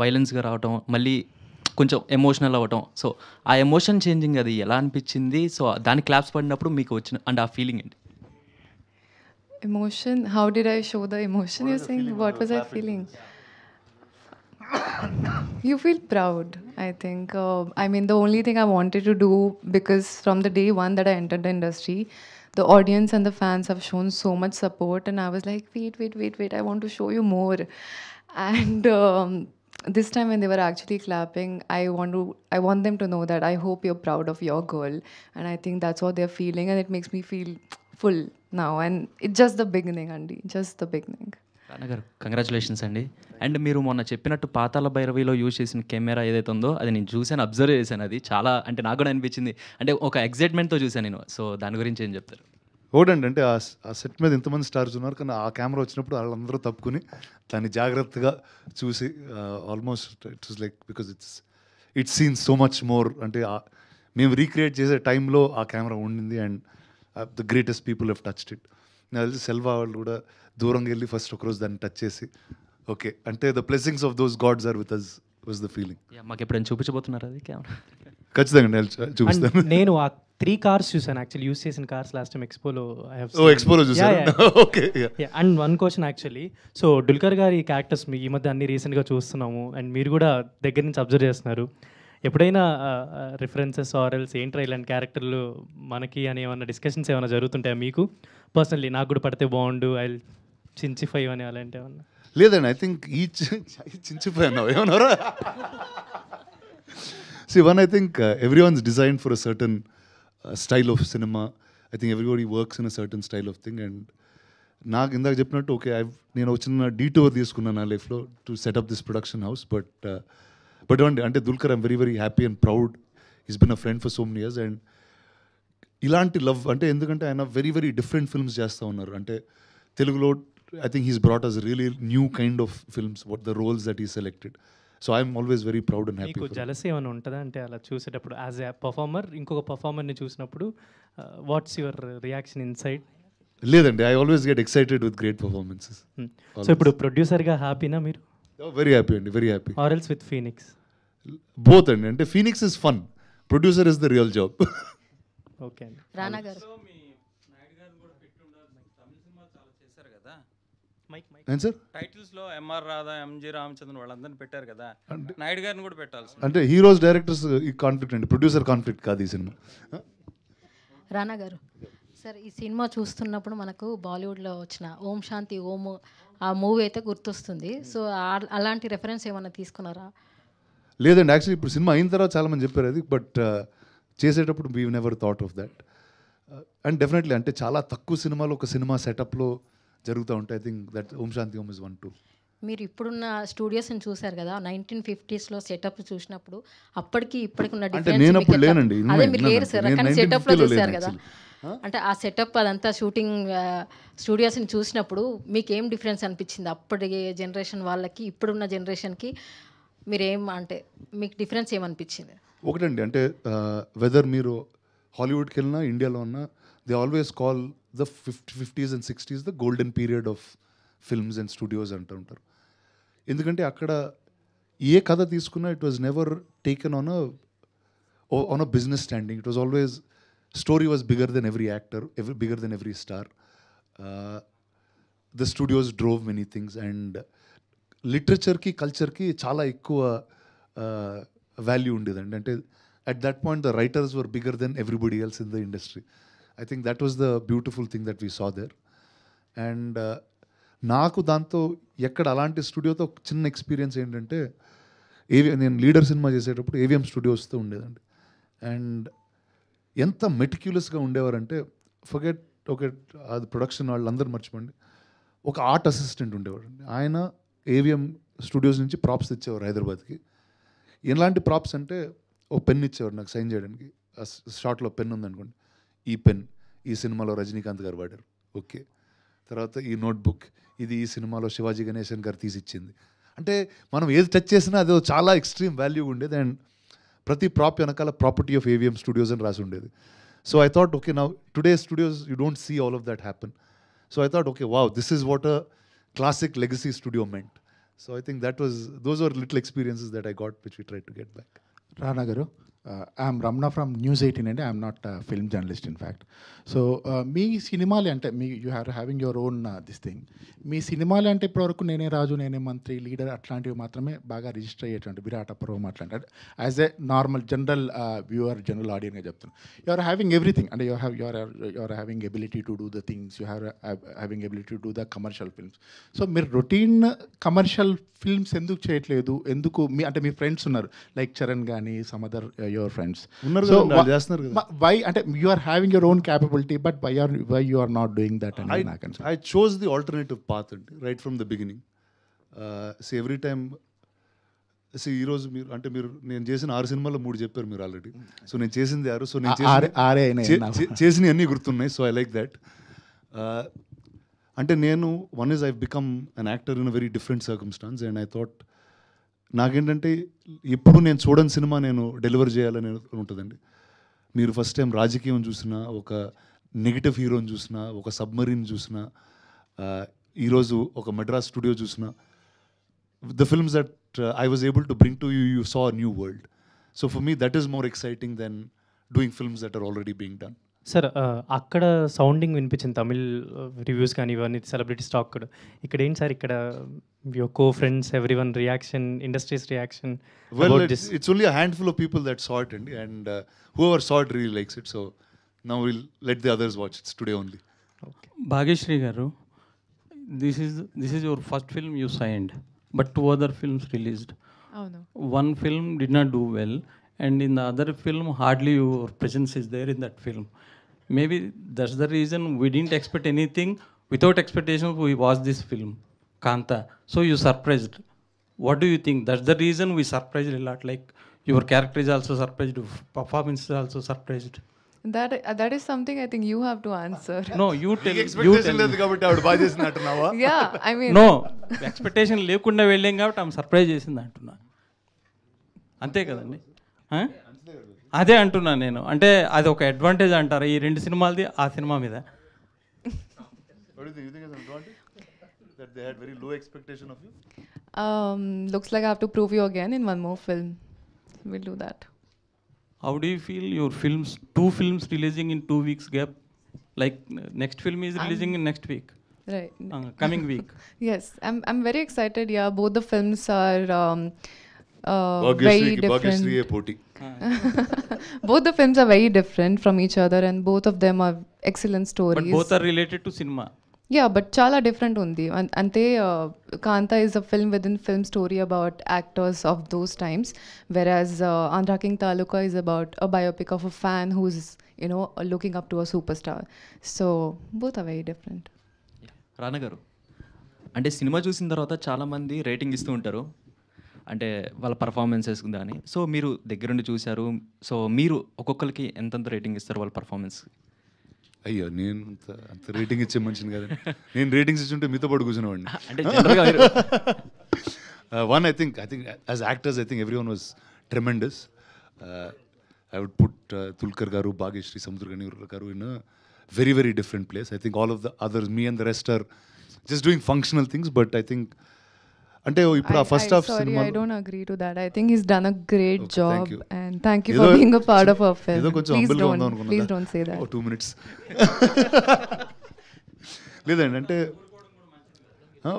వైలెన్స్గా రావటం, మళ్ళీ కొంచెం ఎమోషనల్ అవ్వటం. సో ఆ ఎమోషన్ చేంజింగ్ అది ఎలా అనిపించింది? సో దాని క్లాప్స్ పడినప్పుడు మీకు వచ్చిన అండ్ ఆ ఫీలింగ్ ఏంటి? Emotion, how did I show the emotion? You're saying what was I feeling? You feel proud, I think. I mean, the only thing I wanted to do, because from the day one that I entered the industry, the audience and the fans have shown so much support, and I was like, wait, I want to show you more. And this time when they were actually clapping, I want them to know that I hope you're proud of your girl, and I think that's what they're feeling, and it makes me feel full now, and it's just the beginning, Andy, just the beginning. Rana garu congratulations అండి. And మీరు మొన్న చెప్పినట్టు పాతాళ భైరవిలో use చేసిన camera ఏదైతే ఉందో అది నేను చూశాను, అబ్జర్వ్ చేశాను. అది చాలా అంటే నాకు కూడా అనిపించింది, అంటే ఒక ఎగ్జైట్మెంట్తో చూశాను నేను. సో దాని గురించి ఏం చెప్తారు? ఒకటండి, అంటే ఆ సెట్ మీద ఇంతమంది స్టార్స్ ఉన్నారు, కానీ ఆ కెమెరా వచ్చినప్పుడు వాళ్ళందరూ తప్పుకుని దాన్ని జాగ్రత్తగా చూసి almost it was like because it's seen so much more. అంటే మేము రీక్రియేట్ చేసే టైంలో ఆ కెమెరా ఉండింది, and the greatest people have touched it. నాకు తెలిసి సెల్వా వాళ్ళు కూడా దూరంగా వెళ్ళి ఫస్ట్ ఒకరోజు దాన్ని టచ్ చేసి ఓకే అంటే the blessings of those gods are with us was the feeling. మాకు ఎప్పుడైనా చూపించబోతున్నారు అది కెమెరా? ఖచ్చితంగా చూపిస్తాను. నేను ఆ 3 cars చూసాను యాక్చువల్లీ, యూస్ చేసిన కార్స్ లాస్ట్ టైం ఎక్స్పోలో. ఎక్స్పోలో చూసాను. Okay. And one question actually, so Dulquer గారి క్యారెక్టర్స్ ఈ మధ్య అన్ని రీసెంట్గా చూస్తున్నాము, అండ్ మీరు కూడా దగ్గర నుంచి అబ్జర్వ్ చేస్తున్నారు. ఎప్పుడైనా రిఫరెన్సెస్ ఆర్ఎల్స్ ఏంట్రా ఇలాంటి క్యారెక్టర్లు మనకి అని ఏమన్నా డిస్కషన్స్ ఏమైనా జరుగుతుంటాయా మీకు పర్సనలీ? నాకు కూడా పడితే బాగుండు, ఐ చించిఫై అని అలాంటి ఏమన్నా? లేదండి, ఐ థింక్ ఈ చించిఫై అన్నావు ఏమన్నారా? See, one, I think everyone's designed for a certain style of cinema. I think everybody works in a certain style of thing. And నాకు ఇందాక చెప్పినట్టు ఓకే నేను వచ్చిన డీటోర్ తీసుకున్నాను నా లైఫ్లో to set up this production house. But అంటే Dulquer I'm very very happy and proud. Is been a friend for so many years. And ఇలాంటి లవ్ అంటే ఎందుకంటే ఆయన వెరీ వెరీ డిఫరెంట్ ఫిల్మ్స్ చేస్తూ ఉన్నారు. అంటే తెలుగులో I think he's brought us really new kind of films, what the roles that he selected. So I'm always very proud and happy. మీకు jealousy ఏమైనా ఉంటుందా అంటే అలా చూసేటప్పుడు యాజ్ ఎ పర్ఫార్మర్ ఇంకొక పర్ఫార్మర్ని చూసినప్పుడు వాట్స్ యువర్ రియాక్షన్ ఇన్సైడ్? లేదండి, I always get excited with great performances. So ఇప్పుడు ప్రొడ్యూసర్గా హ్యాపీనా మీరు? వెరీ హ్యాపీ అండి, very happy. Are else with Phoenix? Both అండి. అంటే Phoenix is fun, producer is the real job. Okay అండి. రానా గారు సార్ టైటిల్స్లో ఎంఆర్ రాధా, ఎంజి రామచంద్రన్ వాళ్ళందరినీ పెట్టారు కదా, నాయుడు గారిని కూడా పెట్టాల్సి. అంటే హీరోస్ డైరెక్టర్స్ ఈ కాన్ఫ్లిక్ట్ అండి, ప్రొడ్యూసర్ కాన్ఫ్లిక్ట్ కాదు ఈ సినిమా. రానా గారు సార్, ఈ సినిమా చూస్తున్నప్పుడు మనకు బాలీవుడ్లో వచ్చిన ఓం శాంతి ఓం ఆ మూవీ అయితే గుర్తొస్తుంది. సో అలాంటి రెఫరెన్స్ ఏమైనా తీసుకున్నారా? లేదండి, యాక్చువల్లీ ఇప్పుడు సినిమా అయిన తర్వాత చాలామంది చెప్పారు అది, బట్ చేసేటప్పుడు we never thought of that. And definitely అంటే చాలా తక్కువ సినిమాలు ఒక సినిమా సెటప్లో జరుగుతూ ఉంటాయి. I think that Om Shanti Om is 1, 2. మీరు ఇప్పుడున్న స్టూడియోస్ని చూసారు కదా, 1950s సెటప్ చూసినప్పుడు అప్పటికి ఇప్పటికి ఉన్న నేనప్పుడు లేనండి. అదే మీరు లేరు సార్, కానీ సెటప్లో చూసారు కదా, అంటే ఆ సెటప్ అదంతా షూటింగ్ స్టూడియోస్ని చూసినప్పుడు మీకు ఏం డిఫరెన్స్ అనిపించింది? అప్పటి జనరేషన్ వాళ్ళకి ఇప్పుడున్న జనరేషన్కి మీరేం అంటే మీకు డిఫరెన్స్ ఏమనిపించింది? ఒకటండి, అంటే వెదర్ మీరు హాలీవుడ్కి వెళ్ళినా ఇండియాలో ఉన్నా they always call the 50s and 60s the golden period of films and studios అంటూ ఉంటారు. ఎందుకంటే అక్కడ ఏ కథ తీసుకున్నా it was never taken on a business standing. It was always story was bigger than every actor, bigger than every star. The studios drove many things, and లిటరేచర్కి కల్చర్కి చాలా ఎక్కువ value ఉండేదండి. అంటే at that point the writers were bigger than everybody else in the industry. I think that was the beautiful thing that we saw there. And నాకు దాంతో ఎక్కడ అలాంటి స్టూడియోతో చిన్న experience ఏంటంటే నేను లీడర్ సినిమా చేసేటప్పుడు ఏవిఎం స్టూడియోస్తో ఉండేదండి. అండ్ ఎంత మెటిక్యులస్గా ఉండేవారంటే అది ప్రొడక్షన్ వాళ్ళందరూ మర్చిపోండి, ఒక ఆర్ట్ అసిస్టెంట్ ఉండేవాడండి. ఆయన ఏవిఎం స్టూడియోస్ నుంచి ప్రాప్స్ తెచ్చేవారు హైదరాబాద్కి. ఎలాంటి ప్రాప్స్ అంటే ఒక పెన్ ఇచ్చేవారు నాకు సైన్ చేయడానికి. షార్ట్లో పెన్ ఉందనుకోండి, ఈ పెన్ ఈ సినిమాలో రజనీకాంత్ గారు వాడారు, ఓకే. తర్వాత ఈ నోట్బుక్ ఇది ఈ సినిమాలో శివాజీ గణేశన్ గారు తీసిచ్చింది. అంటే మనం ఏది టచ్ చేసినా అది చాలా ఎక్స్ట్రీమ్ వాల్యూ ఉండేది. అండ్ ప్రతి ప్రాప్ వెనకాల ప్రాపర్టీ ఆఫ్ ఏవిఎం స్టూడియోస్ అని రాసి ఉండేది. So I thought okay, now today studios you don't see all of that happen. So I thought okay, wow, this is what a classic legacy studio meant. So I think those were little experiences that I got, which we tried to get back. Rana garu, I'm Ramna from News 18 and I'm not a film journalist in fact. So మీ సినిమాలు అంటే you having your own this thing. మీ సినిమాలు అంటే ఇప్పటివరకు నేనే రాజు నేనే మంత్రి లీడర్ అట్లాంటివి మాత్రమే బాగా రిజిస్టర్ అయ్యేటువంటి విరాట పర్వం అట్లాంటి as a normal general viewer general ఆడియన్గా చెప్తున్నాను. యు ఆర్ హ్యావింగ్ ఎవ్రీథింగ్ అంటే you are having ability to do the things, you having ability to do the commercial films. So మీరు రొటీన్ కమర్షియల్ ఫిల్మ్స్ ఎందుకు చేయట్లేదు? ఎందుకు అంటే మీ ఫ్రెండ్స్ ఉన్నారు లైక్ చరణ్ కానీ సమ్ అదర్ యువర్ ఫ్రెండ్స్ ఉన్నారు, వై అంటే you are having your own capability but why you are not doing that? I chose the alternative path right from the beginning. See, every time ఈరోజు మీరు నేను చేసిన 6 సినిమాల్లో 3 చెప్పారు మీరు ఆల్రెడీ. సో నేను చేసింది 6, సో నేను చేసినవి అన్నీ గుర్తున్నాయి. So I like that. అంటే నేను I've become an actor in a very different circumstance, and I thought నాకేంటంటే ఎప్పుడు నేను చూడని సినిమా నేను డెలివర్ చేయాలని ఉంటుందండి. మీరు ఫస్ట్ టైం రాజకీయం చూసినా, ఒక నెగిటివ్ హీరోని చూసినా, ఒక సబ్మరీన్ చూసినా, ఈరోజు ఒక మెడ్రాస్ స్టూడియో చూసినా, the films that I was able to bring to you, you saw a new world. So for me that is more exciting than doing films that are already being done. Sir అక్కడ sounding వినిపించింది Tamil reviews కానీ ఇవన్నీ celebrities talk కూడా. ఇక్కడ ఏంటి sir, ఇక్కడ your co friends everyone reaction, industries reaction? Well, it's only a handful of people that saw it, and whoever saw it really likes it. So now we'll let the others watch it today only. Okay. Bhagyashree garu, this is your first film you signed, but 2 other films released. Oh no. One film did not do well, and in the other film hardly your presence is there in that film. Maybe that's the reason we didn't expect anything. Without expectations we watched this film, Kanta. So you surprised. What do you think? That's the reason we surprised a lot. Like your character is also surprised, performance is also surprised. That is something I think you have to answer. No, you tell. Expectation లేదు కాబట్టి ఆవిడ బాగా చేసింది అంటున్నావా? Yeah, I mean. No, expectation లేకుండా వెళ్ళాం కాబట్టి ఆమె సర్ప్రైజ్ చేసింది అంటున్నా. అంతే కదండి. అదే అంటున్నా నేను. అంటే అది ఒక అడ్వాంటేజ్ అంటారు ఈ 2 సినిమాలది ఆ సినిమా మీద. What do you think is an advantage? That they had very low expectation of you? Looks like I have to prove you again in one more film. We'll do that. How do you feel your films, 2 films releasing in 2 weeks gap? Like next film is releasing in next week. Right. Coming week. Yes, I'm very excited. Yeah, both the films are very different. Both the films are very different from each other, and both of them are excellent stories. But both are related to cinema. Yeah, but chala different undi. Ante Kanta is a film within film story about actors of those times, whereas Andhra King Taluka is about a biopic of a fan who's, looking up to a superstar. So both are very different. రానా గారు, అంటే cinema చూసిన తర్వాత చాలామంది rating ఇస్తూ ఉంటారు, అంటే వాళ్ళ performances కానీ. సో మీరు దగ్గరుండి చూశారు, సో మీరు ఒక్కొక్కరికి ఎంతెంత రేటింగ్ ఇస్తారు వాళ్ళ పర్ఫార్మెన్స్? అయ్యో, నేను అంత రేటింగ్ ఇచ్చే మనిషిని కదండి. నేను రేటింగ్స్ ఇచ్చుంటే మీతో పాటు కూర్చునేవాడిని. అంటే one, I think as actors I think everyone was tremendous. I would put Dulquer garu, Bhagyashree, Samudrakani garu in a very, very different place. I think all of the others, me and the rest, are just doing functional things, but I think అంటే ఇప్పుడు ఆ first half Sorry, cinema I don't agree to that. I think he's done a great Okay, job, thank you. and thank you for being a part of our film. ఏదో కొంచెం Please humble గా ఉందాం please అనుకున్నా don't say that. 2 minutes లేదండి అంటే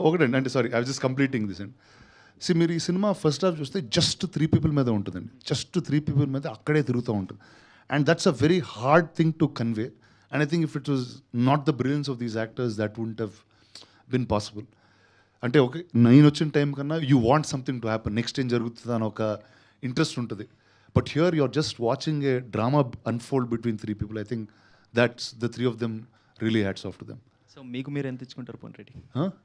ఒకటండి అంటే sorry I was just completing this and మీరు ఈ సినిమా ఫస్ట్ హాఫ్ చూస్తే జస్ట్ 3 people మీద ఉంటుందండి, జస్ట్ 3 people మీద అక్కడే తిరుగుతూ ఉంటుంది. And that's a very hard thing to convey. And I think if it was not the brilliance of these actors that wouldn't have been possible. అంటే okay నేను వచ్చిన టైం కన్నా you want something to happen, next ఏం జరుగుతుంది అని ఒక interest ఉంటుంది. But here you are just watching a drama unfold between 3 people. I think that's the 3 of them really hats off to them. So మీకు మీరు ఎంత ఇచ్చుకుంటారు పోనీ రేటింగ్?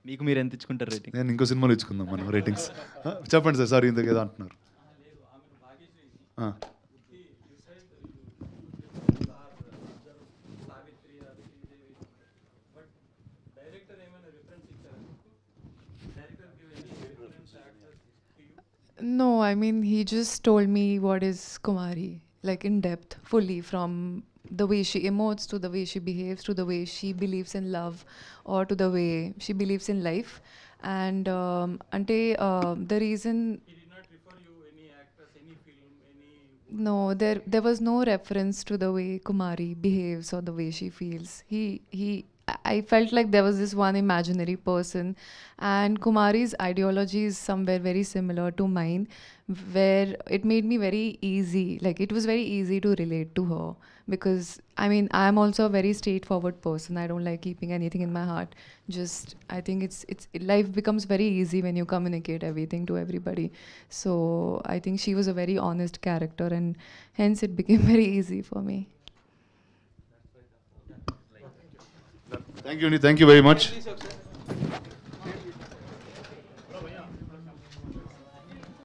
మీకు మీరు ఎంత ఇచ్చుకుంటారు రేటింగ్? నేను ఇంకో సినిమాలో ఇచ్చుకుందాం మనం రేటింగ్స్. చెప్పండి సార్, సారీ ఇంతకు ఏదో అంటున్నారు. No, I mean, he just told me what is Kumari, like in depth, fully, from the way she emotes to the way she behaves to the way she believes in love or to the way she believes in life. And the reason no, there was no reference to the way Kumari behaves or the way she feels. I felt like there was this one imaginary person, and Kumari's ideology is somewhere very similar to mine, where it made me very easy, like it was very easy to relate to her, because I mean I am also a very straightforward person. I don't like keeping anything in my heart. Just I think life becomes very easy when you communicate everything to everybody. So I think she was a very honest character, and hence it became very easy for me. Thank you very much.